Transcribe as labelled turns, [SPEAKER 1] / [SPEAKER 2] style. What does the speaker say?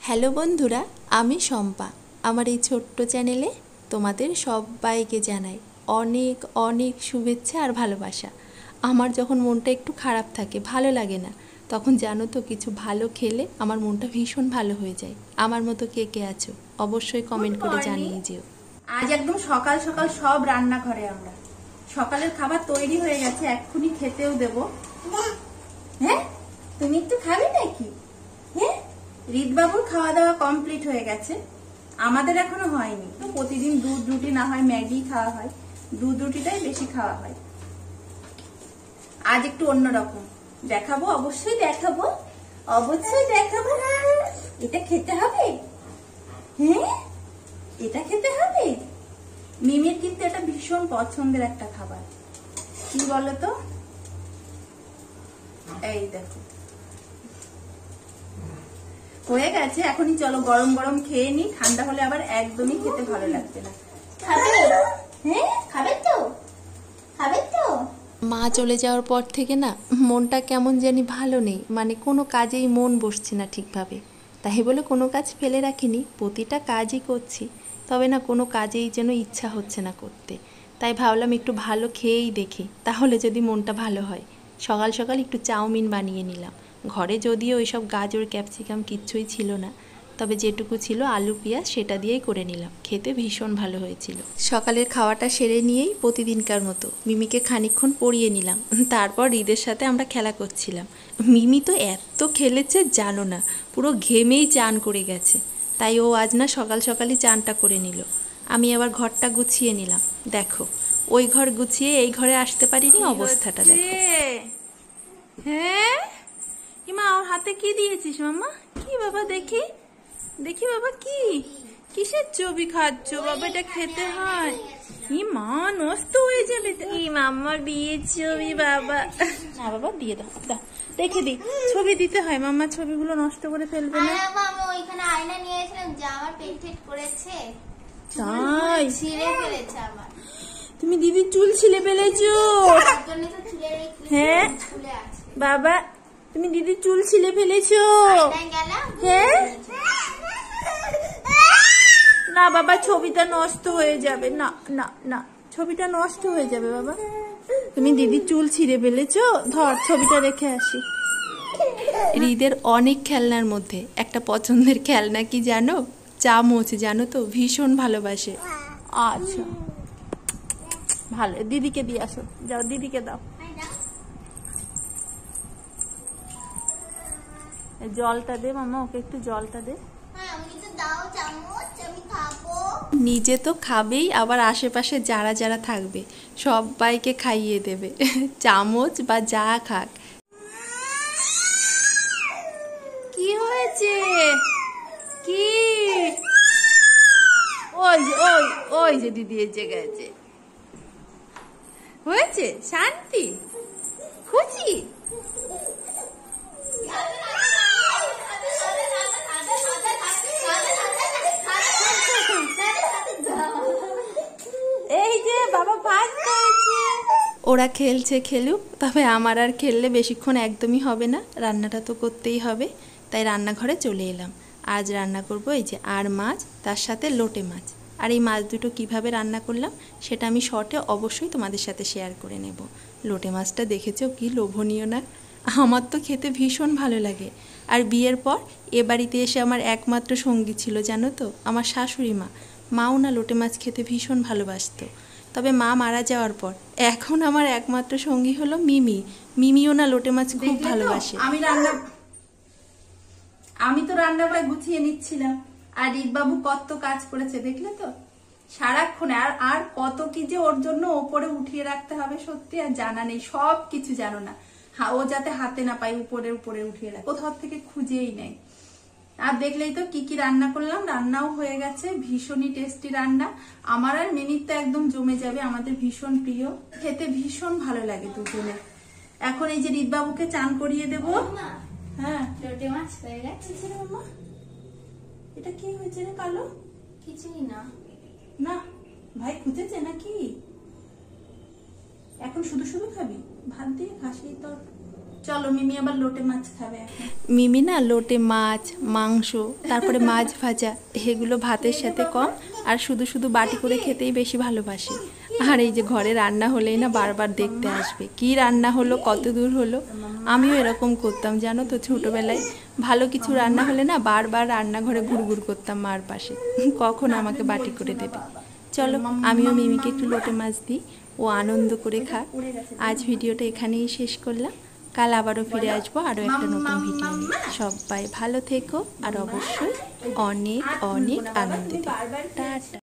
[SPEAKER 1] Hello বন্ধুরা, আমি শম্পা। আমার এই ছোট্ট চ্যানেলে তোমাদের সবাইকে জানাই অনেক অনেক শুভেচ্ছা আর ভালোবাসা। আমার যখন মনটা একটু খারাপ থাকে, ভালো লাগে না, তখন জানো তো কিছু ভালো খেলে আমার মনটা ভীষণ ভালো হয়ে যায়। আমার মতো কে কে আছো অবশ্যই কমেন্ট করে জানিয়ে যেও।
[SPEAKER 2] আজ একদম সকাল সকাল সব রান্নাঘরে আমরা। সকালের খাবার তৈরি হয়ে গেছে, এক্ষুনি খেতেও দেব। হ্যাঁ, তুমি একটু খাবে নাকি? হ্যাঁ, রিতবাবুর খাওয়া দাওয়া কমপ্লিট হয়ে গেছে, আমাদের এখনো হয়নি। প্রতিদিন দুধ রুটি না হয় ম্যাগি খাওয়া হয়, দুধ রুটিটাই বেশি খাওয়া হয়। আজ একটু অন্যরকম দেখাবো, অবশ্যই দেখাবো, অবশ্যই দেখাবো। এটা খেতে হবে। হ্যাঁ, এটা খেতে হবে। মিমির কিন্তু এটা ভীষণ পছন্দের একটা খাবার। কি বলতো? এই দেখো হয়ে গেছে। এখনই চলো গরম গরম খেয়ে নি, ঠান্ডা হলে আবার একদমই খেতে ভালো লাগবে না। খাবে? হ্যাঁ, খাবে তো, খাবে তো।
[SPEAKER 1] মা চলে যাওয়ার পর থেকে না মনটা কেমন জানি ভালো নেই, মানে কোনো কাজেই মন বসছে না ঠিকভাবে। তাই বলে কোনো কাজ ফেলে রাখিনি, প্রতিটা কাজই করছি, তবে না কোনো কাজেই যেন ইচ্ছা হচ্ছে না করতে। তাই ভাবলাম একটু ভালো খেয়েই দেখি, তাহলে যদি মনটা ভালো হয়। সকাল সকাল একটু চাউমিন বানিয়ে নিলাম। ঘরে যদিও ওইসব গাজর ক্যাপসিকাম কিচ্ছুই ছিল না, তবে যেটুকু ছিল আলু পেঁয়াজ সেটা দিয়েই করে নিলাম। খেতে ভীষণ ভালো হয়েছিল। সকালের খাওয়াটা সেরে নিয়েই প্রতিদিনকার মতো মিমিকে খানিকক্ষণ পড়িয়ে নিলাম। তারপর হৃদের সাথে আমরা খেলা করছিলাম। মিমি তো এত খেলেছে জানো না, পুরো ঘেমেই চান করে গেছে। তাই ও আজ না সকাল সকালই চানটা করে নিল। আমি আবার ঘরটা গুছিয়ে নিলাম। দেখো, ওই ঘর গুছিয়ে এই ঘরে আসতে পারিনি, অবস্থাটা দেখো।
[SPEAKER 2] হ্যাঁ, মা ওর হাতে কি দিয়েছিস মাম্মা? কি বাবা, দেখি দেখি বাবা, কি কিসের ছবি খাচ্ছ বাবা? এটা খেতে হয়। ই মা, নষ্ট হয়ে যাবে। ই মাম্মার বিয়ের ছবি বাবা। না বাবা, দিয়ে দাও, দাও রেখে দিই। ছবি দিতে হয় মাম্মা, ছবিগুলো নষ্ট করে ফেলবে না।
[SPEAKER 3] আমি ওইখানে আয়না নিয়ে এসেছিলাম, যে আমার পেন্টেড করেছে,
[SPEAKER 2] তাই
[SPEAKER 3] ছিঁড়ে ফেলেছে আমার।
[SPEAKER 2] তুমি দিদির চুল ছিলে ফেলেছো?
[SPEAKER 3] তার জন্য তো চুলের এই
[SPEAKER 2] হ্যাঁ
[SPEAKER 3] চুলে আছে
[SPEAKER 2] বাবা, তুমি দিদির চুল ছিলে ফেলেছো?
[SPEAKER 3] আয়নায় গেলাম।
[SPEAKER 2] হ্যাঁ, না বাবা, ছবিটা নষ্ট হয়ে যাবে। না না না, ছবিটা নষ্ট হয়ে যাবে বাবা। তুমি দিদির চুল ছিঁড়ে ফেলেছো, ধর ছবিটা রেখে আসি।
[SPEAKER 1] হৃদের অনেক খেলনার মধ্যে একটা পছন্দের খেলনা কি জানো? চামচ। জানো তো, ভীষণ ভালোবাসে।
[SPEAKER 2] আচ্ছা, ভালো, দিদিকে দিয়ে আসো, যাও দিদিকে দাও। জলটা দে মামা, ওকে একটু জলটা দে।
[SPEAKER 1] নিজে তো খাবেই, আবার আশেপাশে যারা যারা থাকবে সবাইকে খাইয়ে দেবে, চামচ বা যা খাক।
[SPEAKER 2] কি হয়েছে? কি? ওই যে ওই ওই যে দিদি এসে গেছে। হয়েছে? শান্তি, খুশি? এই যে বাবা ফার্স্ট হয়েছে।
[SPEAKER 1] ওরা খেলছে খেলুক, তবে আমার আর খেললে বেশিক্ষণ একদমই হবে না, রান্নাটা তো করতেই হবে। তাই রান্নাঘরে চলে এলাম। আজ রান্না করব এই যে আর মাছ, তার সাথে লোটে মাছ। আর এই মাছ দুটো কিভাবে রান্না করলাম সেটা আমি শর্টে অবশ্যই তোমাদের সাথে শেয়ার করে নেব। লোটে মাছটা দেখেছো কি লোভনীয় না? আমার তো খেতে ভীষণ ভালো লাগে। আর বিয়ের পর এ বাড়িতে এসে আমার একমাত্র সঙ্গী ছিল জানো তো, আমার শাশুড়ি মা। মাও না লোটে মাছ খেতে ভীষণ ভালোবাসতো, তবে মা মারা যাওয়ার পর এখন আমার একমাত্র সঙ্গী হলো মিমি। মিমিও না লোটে মাছ খুব ভালোবাসে।
[SPEAKER 2] আমি তো রান্নাঘরে গুছিয়ে নিচ্ছিলাম, আর রিতবাবু কত কাজ করেছে দেখলে তো সারাক্ষণ। আর কত কি যে ওর জন্য ওপরে উঠিয়ে রাখতে হবে, সত্যি আর জানা নেই। সব কিছু জানো না, ও যাতে হাতে না পাই উপরে উপরে উঠিয়ে রাখ, কোথাও থেকে খুঁজেই নেই। আর দেখলেই তো কি কি রান্না করলাম, রান্নাও হয়ে গেছে, ভীষণই টেস্টি রান্না। আমার আর মিমির তো একদম জমে যাবে, আমাদের ভীষণ প্রিয়, খেতে ভীষণ ভালো লাগে দুজনে। এখন এই যে রিতবাবুকে চান করিয়ে দেবো। হ্যাঁ,
[SPEAKER 3] লোটে মাছ হয়ে গেছে।
[SPEAKER 2] এটা কি হয়েছে রে কালো?
[SPEAKER 3] কিছুই না।
[SPEAKER 2] না ভাই খুঁজেছে নাকি? এখন শুধু শুধু খাবি? ভাত দিয়ে খাসি তো চলো মিমি আবার লোটে মাছ খাবে এখন।
[SPEAKER 1] মিমি না লোটে মাছ, মাংস, তারপরে মাছ ভাজা এগুলো ভাতের সাথে কম, আর শুধু শুধু বাটি করে খেতেই বেশি ভালোবাসে। আর এই যে ঘরে রান্না হলেই না বারবার দেখতে আসবে কি রান্না হলো, কত দূর হলো। আমিও এরকম করতাম জানো তো, ছোটোবেলায় ভালো কিছু রান্না হলে না বারবার রান্নাঘরে ঘুরঘুর করতাম মার পাশে, কখন আমাকে বাটি করে দেবে। চলো আমিও মিমিকে একটু লোটে মাছ দিই, ও আনন্দ করে খা। আজ ভিডিওটা এখানেই শেষ করলাম, কাল আবারও ফিরে আসবো আরও একটা নতুন ভিডিও নিয়ে। সবাই ভালো থেকো আর অবশ্যই অনেক অনেক আনন্দ দিও। টাটা।